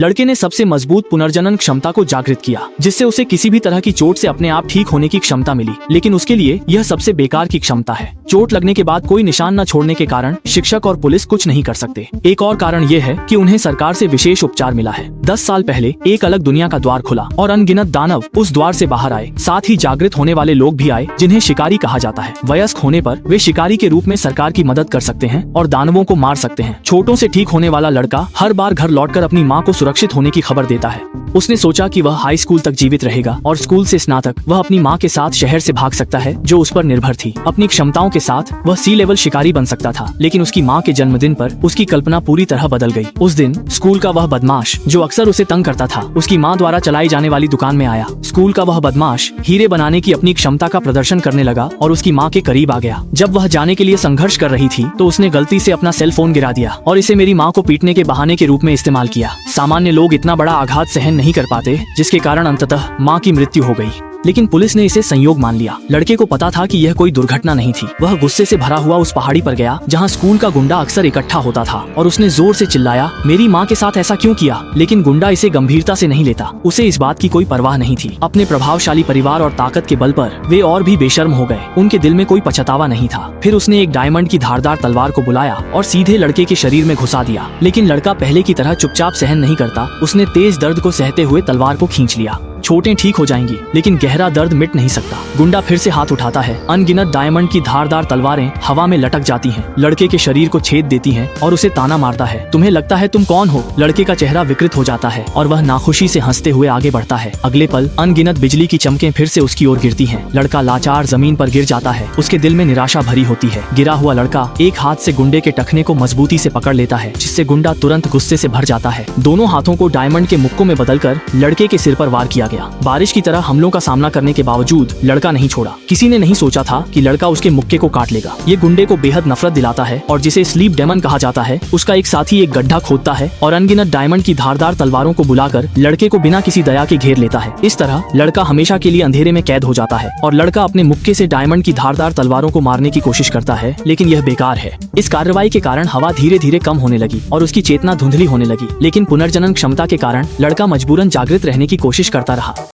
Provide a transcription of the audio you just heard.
लड़के ने सबसे मजबूत पुनर्जनन क्षमता को जागृत किया, जिससे उसे किसी भी तरह की चोट से अपने आप ठीक होने की क्षमता मिली। लेकिन उसके लिए यह सबसे बेकार की क्षमता है। चोट लगने के बाद कोई निशान न छोड़ने के कारण शिक्षक और पुलिस कुछ नहीं कर सकते। एक और कारण यह है कि उन्हें सरकार से विशेष उपचार मिला है। 10 साल पहले एक अलग दुनिया का द्वार खुला और अनगिनत दानव उस द्वार से बाहर आए। साथ ही जागृत होने वाले लोग भी आए, जिन्हें शिकारी कहा जाता है। वयस्क होने पर वे शिकारी के रूप में सरकार की मदद कर सकते हैं और दानवों को मार सकते हैं। चोटों से ठीक होने वाला लड़का हर बार घर लौटकर अपनी माँ को सुरक्षित होने की खबर देता है। उसने सोचा कि वह हाई स्कूल तक जीवित रहेगा और स्कूल से स्नातक वह अपनी माँ के साथ शहर से भाग सकता है, जो उस पर निर्भर थी। अपनी क्षमताओं के साथ वह सी लेवल शिकारी बन सकता था। लेकिन उसकी माँ के जन्मदिन पर उसकी कल्पना पूरी तरह बदल गई। उस दिन स्कूल का वह बदमाश जो अक्सर उसे तंग करता था, उसकी माँ द्वारा चलाई जाने वाली दुकान में आया। स्कूल का वह बदमाश हीरे बनाने की अपनी क्षमता का प्रदर्शन करने लगा और उसकी माँ के करीब आ गया। जब वह जाने के लिए संघर्ष कर रही थी तो उसने गलती से अपना सेल फोन गिरा दिया और इसे मेरी माँ को पीटने के बहाने के रूप में इस्तेमाल किया। सामान्य लोग इतना बड़ा आघात सहन नहीं कर पाते, जिसके कारण अंततः माँ की मृत्यु हो गई। लेकिन पुलिस ने इसे संयोग मान लिया। लड़के को पता था कि यह कोई दुर्घटना नहीं थी। वह गुस्से से भरा हुआ उस पहाड़ी पर गया जहाँ स्कूल का गुंडा अक्सर इकट्ठा होता था और उसने जोर से चिल्लाया, मेरी माँ के साथ ऐसा क्यों किया? लेकिन गुंडा इसे गंभीरता से नहीं लेता। उसे इस बात की कोई परवाह नहीं थी। अपने प्रभावशाली परिवार और ताकत के बल पर वे और भी बेशर्म हो गए। उनके दिल में कोई पछतावा नहीं था। फिर उसने एक डायमंड की धारदार तलवार को बुलाया और सीधे लड़के के शरीर में घुसा दिया। लेकिन लड़का पहले की तरह चुपचाप सहन नहीं करता। उसने तेज दर्द को सहते हुए तलवार को खींच लिया। चोटें ठीक हो जाएंगी, लेकिन गहरा दर्द मिट नहीं सकता। गुंडा फिर से हाथ उठाता है। अनगिनत डायमंड की धारदार तलवारें हवा में लटक जाती हैं, लड़के के शरीर को छेद देती हैं और उसे ताना मारता है, तुम्हें लगता है तुम कौन हो? लड़के का चेहरा विकृत हो जाता है और वह नाखुशी से हंसते हुए आगे बढ़ता है। अगले पल अनगिनत बिजली की चमकें फिर से उसकी ओर गिरती हैं। लड़का लाचार जमीन पर गिर जाता है। उसके दिल में निराशा भरी होती है। गिरा हुआ लड़का एक हाथ से गुंडे के टखने को मजबूती से पकड़ लेता है, जिससे गुंडा तुरंत गुस्से से भर जाता है। दोनों हाथों को डायमंड के मुक्कों में बदलकर लड़के के सिर पर वार किया गया। बारिश की तरह हमलों का सामना करने के बावजूद लड़का नहीं छोड़ा। किसी ने नहीं सोचा था कि लड़का उसके मुक्के को काट लेगा। ये गुंडे को बेहद नफरत दिलाता है और जिसे स्लीप डेमन कहा जाता है, उसका एक साथी एक गड्ढा खोदता है और अनगिनत डायमंड की धारदार तलवारों को बुलाकर लड़के को बिना किसी दया के घेर लेता है। इस तरह लड़का हमेशा के लिए अंधेरे में कैद हो जाता है और लड़का अपने मुक्के से डायमंड की धारदार तलवारों को मारने की कोशिश करता है, लेकिन यह बेकार है। इस कार्रवाई के कारण हवा धीरे धीरे कम होने लगी और उसकी चेतना धुंधली होने लगी। लेकिन पुनर्जनन क्षमता के कारण लड़का मजबूरन जागृत रहने की कोशिश करता रहा।